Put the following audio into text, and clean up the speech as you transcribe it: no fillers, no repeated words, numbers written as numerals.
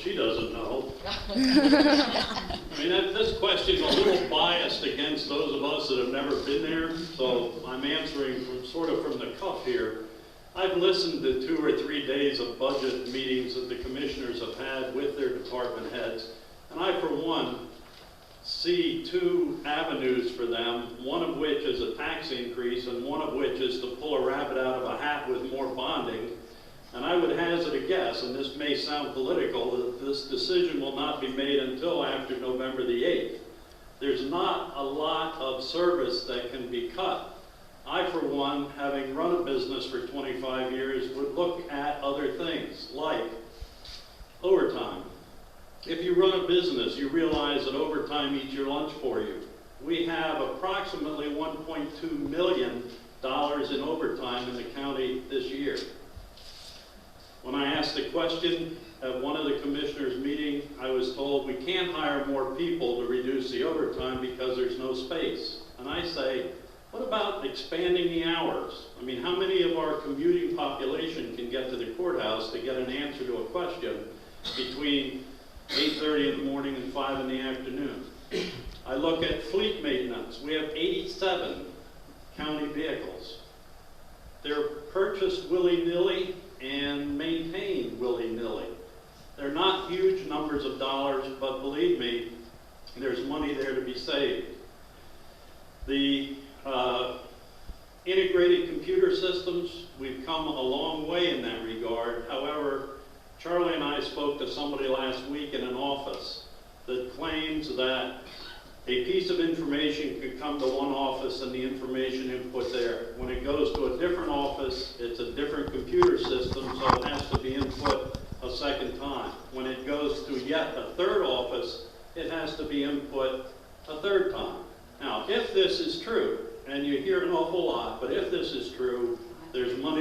she doesn't know. I mean, this question's a little biased against those of us that have never been there, so I'm answering from the cuff here. I've listened to 2 or 3 days of budget meetings that the commissioners have had with their department heads, and I, for one, see 2 avenues for them, one of which is a tax increase and one of which is to pull a rabbit out of a hat with more bonding. And I would hazard a guess, and this may sound political, that this decision will not be made until after November the 8th. There's not a lot of service that can be cut. I, for one, having run a business for 25 years, would look at other things like overtime. If you run a business, you realize that overtime eats your lunch for you. We have approximately $1.2 million in overtime in the county this year. When I asked the question at one of the commissioners' meetings, I was told we can't hire more people to reduce the overtime because there's no space. And I say, what about expanding the hours? I mean, how many of our commuting population can get to the courthouse to get an answer to a question between 8:30 in the morning and 5 in the afternoon? I look at fleet maintenance. We have 87 county vehicles. They're purchased willy-nilly and maintained willy-nilly. They're not huge numbers of dollars, but believe me, there's money there to be saved. The integrated computer systems, we've come a long way in that regard. However, Charlie and I spoke to somebody last week in an office that claims that a piece of information could come to one office and the information input there. When it goes to a different office, it's a different computer system, so it has to be input a second time. When it goes to yet a third office, it has to be input a third time. Now, if this is true, and you hear an awful lot, but if this is true, there's money